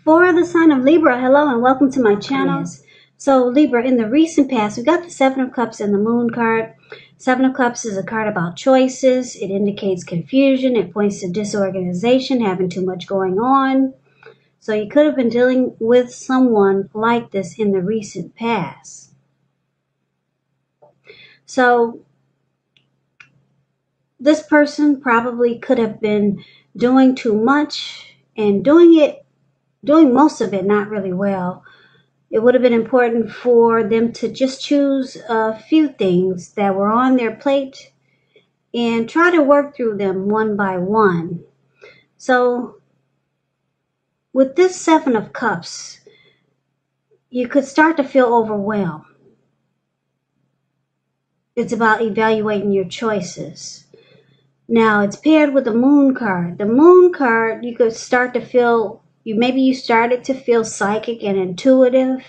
For the sign of Libra, hello and welcome to my channel. Yes. So Libra, in the recent past, we got the Seven of Cups and the Moon card. Seven of Cups is a card about choices. It indicates confusion. It points to disorganization, having too much going on. So you could have been dealing with someone like this in the recent past. So this person probably could have been doing too much and doing most of it not really well. It would have been important for them to just choose a few things that were on their plate and try to work through them one by one. So with this Seven of Cups, you could start to feel overwhelmed. It's about evaluating your choices. Now, it's paired with the Moon card. The Moon card, you could start to feel, you started to feel psychic and intuitive.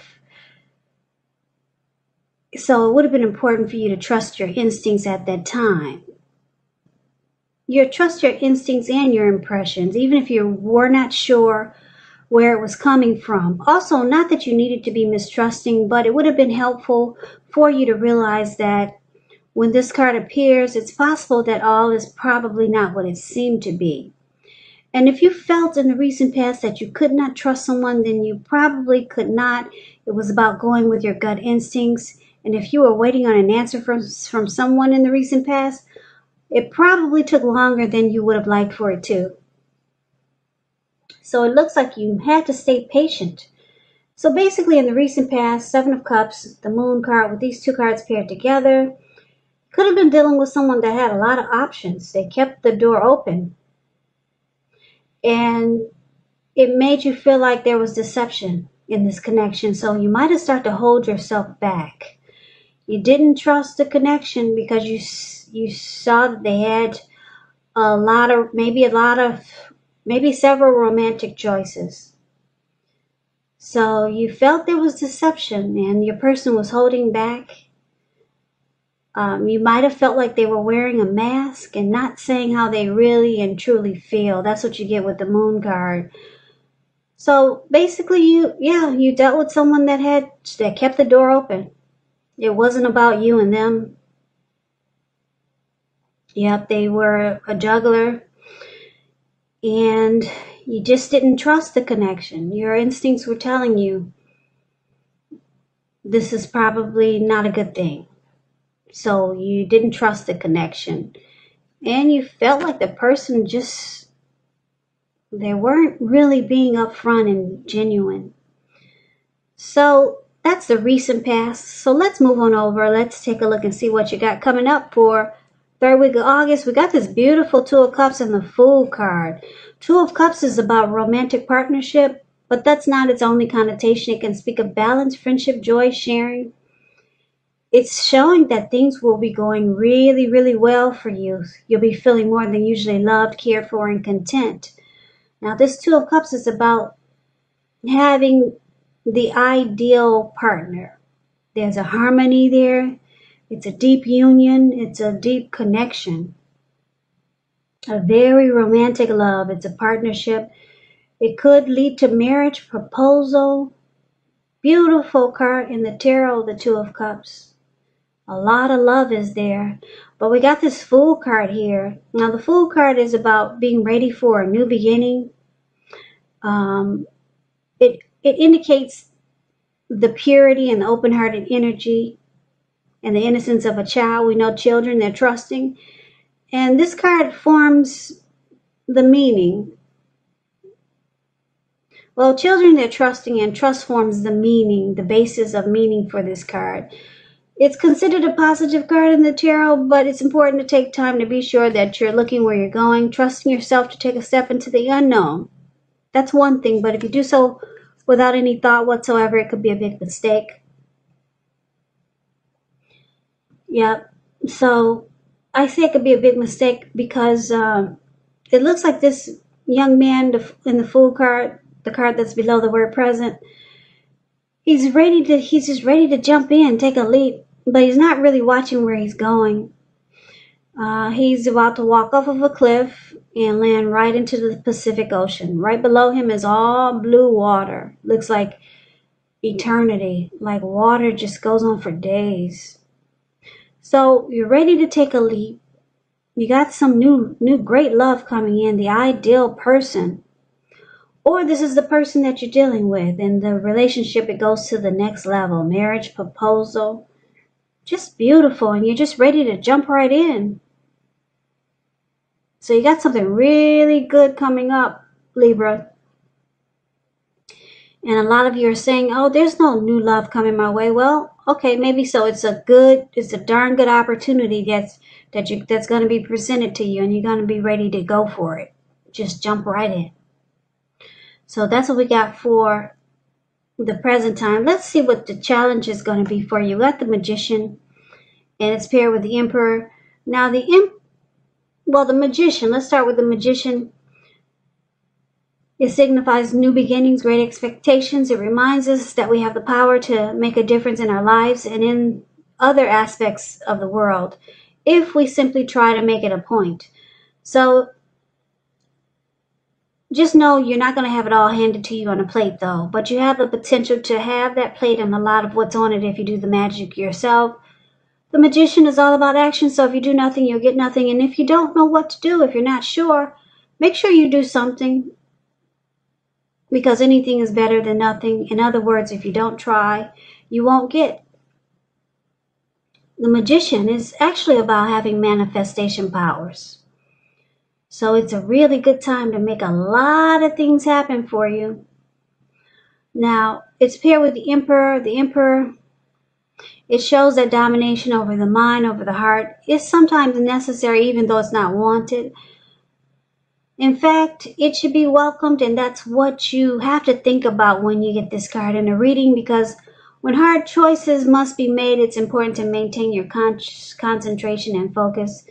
So it would have been important for you to trust your instincts at that time. You trust your instincts and your impressions, even if you were not sure where it was coming from. Also, not that you needed to be mistrusting, but it would have been helpful for you to realize that when this card appears, it's possible that all is probably not what it seemed to be. And if you felt in the recent past that you could not trust someone, then you probably could not. It was about going with your gut instincts. And if you were waiting on an answer from someone in the recent past, it probably took longer than you would have liked for it to. So it looks like you had to stay patient. So basically in the recent past, Seven of Cups, the Moon card with these two cards paired together, could have been dealing with someone that had a lot of options. They kept the door open. And it made you feel like there was deception in this connection. So you might have started to hold yourself back. You didn't trust the connection because you saw that they had maybe several romantic choices. So you felt there was deception and your person was holding back. You might have felt like they were wearing a mask and not saying how they really and truly feel. That's what you get with the Moon card. So basically, you dealt with someone that kept the door open. It wasn't about you and them. Yep, they were a juggler. And you just didn't trust the connection. Your instincts were telling you this is probably not a good thing. So you didn't trust the connection. And you felt like the person they weren't really being upfront and genuine. So that's the recent past. So let's move on over. Let's take a look and see what you got coming up for third week of August. We got this beautiful Two of Cups and the Fool card. Two of Cups is about romantic partnership, but that's not its only connotation. It can speak of balance, friendship, joy, sharing. It's showing that things will be going really, really well for you. You'll be feeling more than usually loved, cared for, and content. Now, this Two of Cups is about having the ideal partner. There's a harmony there. It's a deep union. It's a deep connection. A very romantic love. It's a partnership. It could lead to marriage, proposal. Beautiful card in the tarot, the Two of Cups. A lot of love is there. But we got this Fool card here. Now, the Fool card is about being ready for a new beginning. It indicates the purity and the open-hearted energy and the innocence of a child. We know children, they're trusting. And this card forms the meaning. Well, children, they're trusting, and trust forms the meaning, the basis of meaning for this card. It's considered a positive card in the tarot, but it's important to take time to be sure that you're looking where you're going, trusting yourself to take a step into the unknown. That's one thing, but if you do so without any thought whatsoever, it could be a big mistake. Yep. So I say it could be a big mistake because it looks like this young man in the Fool card, the card that's below the word present, he's just ready to jump in, take a leap, but he's not really watching where he's going. He's about to walk off of a cliff, and land right into the Pacific Ocean. Right below him is all blue water. Looks like eternity, like water just goes on for days. So you're ready to take a leap. You got some new great love coming in, the ideal person. Or this is the person that you're dealing with. In the relationship, it goes to the next level. Marriage, proposal. Just beautiful. And you're just ready to jump right in. So you got something really good coming up, Libra. And a lot of you are saying, oh, there's no new love coming my way. Well, okay, maybe so. It's a darn good opportunity that's going to be presented to you, and you're going to be ready to go for it. Just jump right in. So that's what we got for the present time. Let's see what the challenge is going to be for you. We got the Magician, and it's paired with the Emperor. Now the Magician, let's start with the Magician. It signifies new beginnings, great expectations. It reminds us that we have the power to make a difference in our lives and in other aspects of the world if we simply try to make it a point. So just know you're not going to have it all handed to you on a plate, though. But you have the potential to have that plate and a lot of what's on it if you do the magic yourself. The Magician is all about action, so if you do nothing, you'll get nothing. And if you don't know what to do, if you're not sure, make sure you do something. Because anything is better than nothing. In other words, if you don't try, you won't get. The Magician is actually about having manifestation powers. So it's a really good time to make a lot of things happen for you. Now, it's paired with the Emperor. The Emperor, it shows that domination over the mind, over the heart, is sometimes necessary even though it's not wanted. In fact, it should be welcomed, and that's what you have to think about when you get this card in a reading, because when hard choices must be made, it's important to maintain your concentration and focus.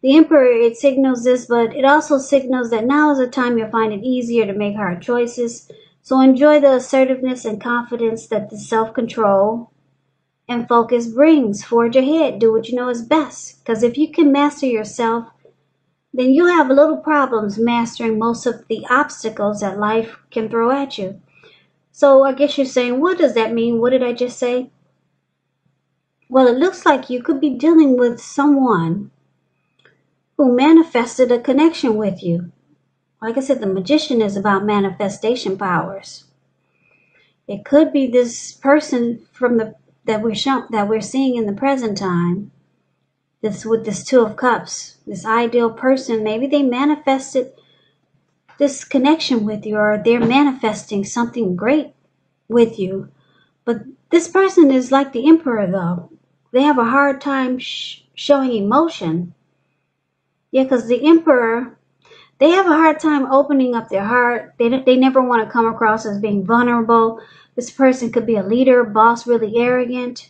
The Emperor, it signals this, but it also signals that now is the time you'll find it easier to make hard choices. So enjoy the assertiveness and confidence that the self-control and focus brings. Forge ahead. Do what you know is best. Because if you can master yourself, then you'll have little problems mastering most of the obstacles that life can throw at you. So I guess you're saying, what does that mean? What did I just say? Well, it looks like you could be dealing with someone who manifested a connection with you. Like I said, the Magician is about manifestation powers. It could be this person that we're seeing in the present time. With this Two of Cups, this ideal person, maybe they manifested this connection with you, or they're manifesting something great with you. But this person is like the Emperor, though. They have a hard time showing emotion. Yeah, because the Emperor, they have a hard time opening up their heart. They never want to come across as being vulnerable. This person could be a leader, boss, really arrogant.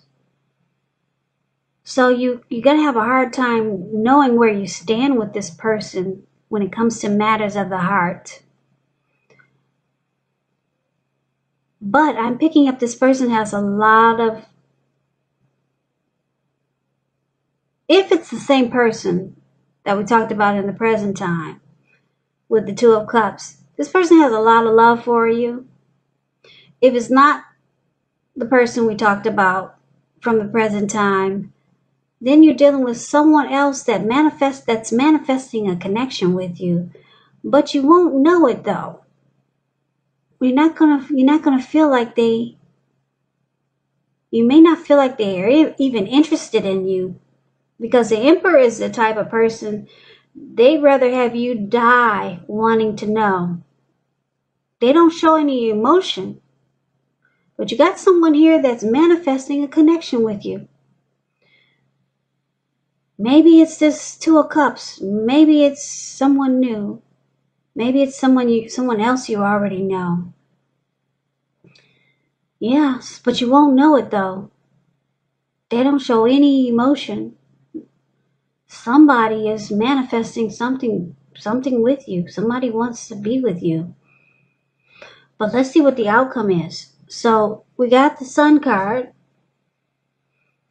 So you're going to have a hard time knowing where you stand with this person when it comes to matters of the heart. But I'm picking up this person has a lot of... If it's the same person that we talked about in the present time with the Two of Cups, this person has a lot of love for you. If it's not the person we talked about from the present time, then you're dealing with someone else that's manifesting a connection with you, but you won't know it though. You're not gonna feel like you may not feel like they are even interested in you, because the Emperor is the type of person, they'd rather have you die wanting to know. They don't show any emotion, but you got someone here that's manifesting a connection with you. Maybe it's this Two of Cups. Maybe it's someone new. Maybe it's someone else you already know. Yes, but you won't know it though. They don't show any emotion. Somebody is manifesting something with you. Somebody wants to be with you. But let's see what the outcome is. So we got the Sun card,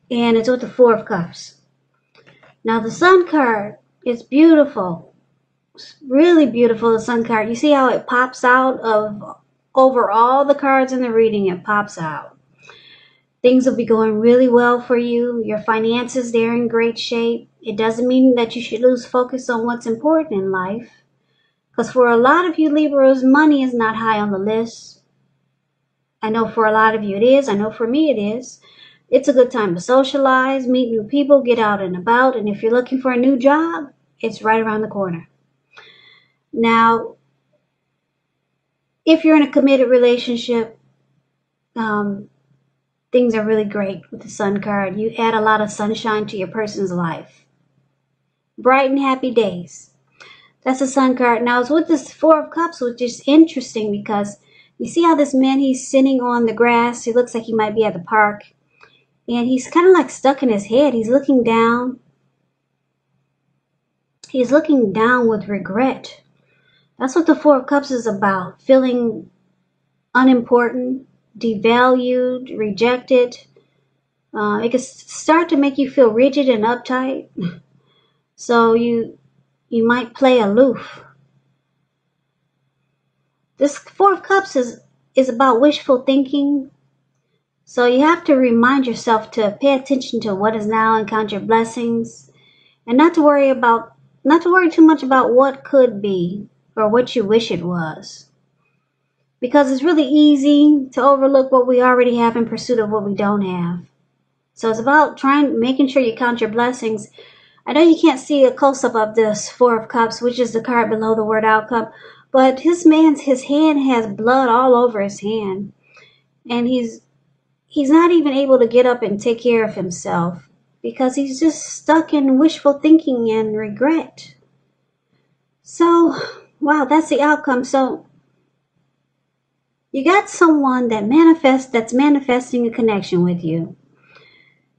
and it's with the Four of Cups. Now the Sun card is beautiful. It's really beautiful, the Sun card. You see how it pops out of over all the cards in the reading, it pops out. Things will be going really well for you. Your finances, they're in great shape. It doesn't mean that you should lose focus on what's important in life. Because for a lot of you Libras, money is not high on the list. I know for a lot of you it is. I know for me it is. It's a good time to socialize, meet new people, get out and about. And if you're looking for a new job, it's right around the corner. Now, if you're in a committed relationship, things are really great with the Sun card. You add a lot of sunshine to your person's life. Bright and happy days. That's the Sun card. Now, it's with this Four of Cups, which is interesting because you see how this man, he's sitting on the grass. He looks like he might be at the park. And he's kind of like stuck in his head. He's looking down. He's looking down with regret. That's what the Four of Cups is about. Feeling unimportant, devalued, rejected. It can start to make you feel rigid and uptight. So you might play aloof. This Four of Cups is about wishful thinking. So you have to remind yourself to pay attention to what is now and count your blessings, and not to worry too much about what could be or what you wish it was. Because it's really easy to overlook what we already have in pursuit of what we don't have. So it's about making sure you count your blessings. I know you can't see a close-up of this Four of Cups, which is the card below the word outcome, but his hand has blood all over his hand. And he's not even able to get up and take care of himself because he's just stuck in wishful thinking and regret. So, wow, that's the outcome. So, you got someone that's manifesting a connection with you.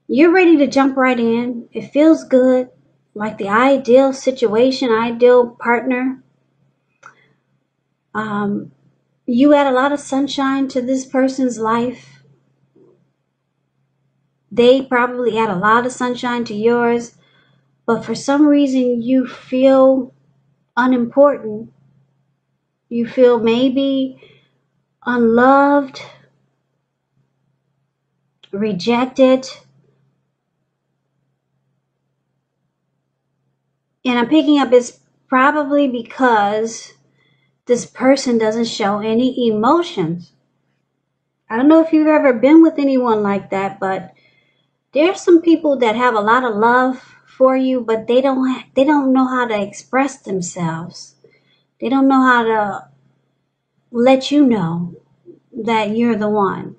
You're ready to jump right in. It feels good, like the ideal situation, ideal partner. You add a lot of sunshine to this person's life. They probably add a lot of sunshine to yours, but for some reason you feel unimportant. You feel maybe unloved, rejected. And I'm picking up it's probably because this person doesn't show any emotions. I don't know if you've ever been with anyone like that, but there's some people that have a lot of love for you, but they don't know how to express themselves. They don't know how to let you know that you're the one.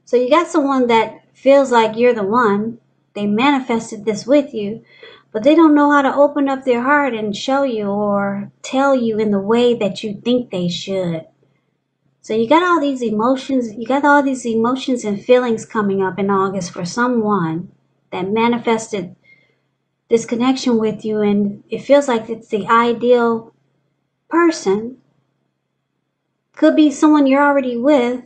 So you got someone that feels like you're the one. They manifested this with you, but they don't know how to open up their heart and show you or tell you in the way that you think they should. So you got all these emotions and feelings coming up in August for someone that manifested this connection with you, and it feels like it's the ideal person. Could be someone you're already with,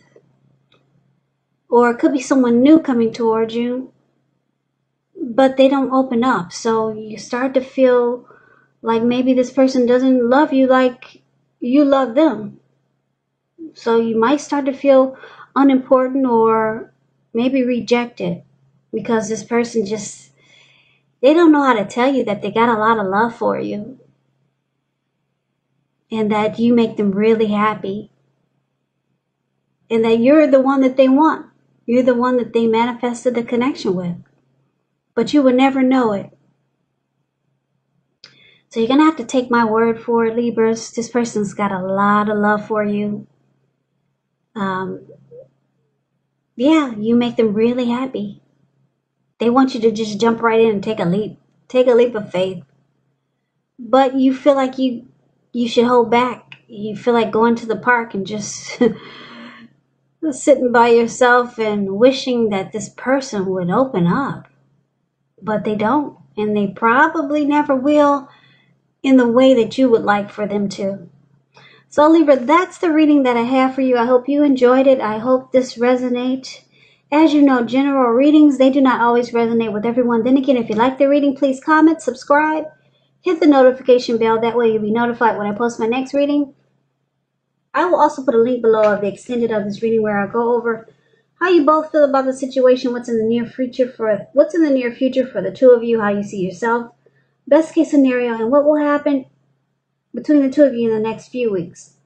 or it could be someone new coming towards you, but they don't open up. So you start to feel like maybe this person doesn't love you like you love them. So you might start to feel unimportant or maybe rejected because this person they don't know how to tell you that they got a lot of love for you and that you make them really happy and that you're the one that they want. You're the one that they manifested the connection with, but you would never know it. So you're going to have to take my word for it, Libras. This person's got a lot of love for you. Yeah, you make them really happy. They want you to just jump right in and take a leap of faith. But you feel like you should hold back. You feel like going to the park and just sitting by yourself and wishing that this person would open up. But they don't, and they probably never will in the way that you would like for them to. So Libra, that's the reading that I have for you. I hope you enjoyed it. I hope this resonates. As you know, general readings, they do not always resonate with everyone. Then again, if you like the reading, please comment, subscribe, hit the notification bell. That way you'll be notified when I post my next reading. I will also put a link below of the extended of this reading where I'll go over how you both feel about the situation, what's in the near future for the two of you, how you see yourself, best case scenario, and what will happen between the two of you in the next few weeks.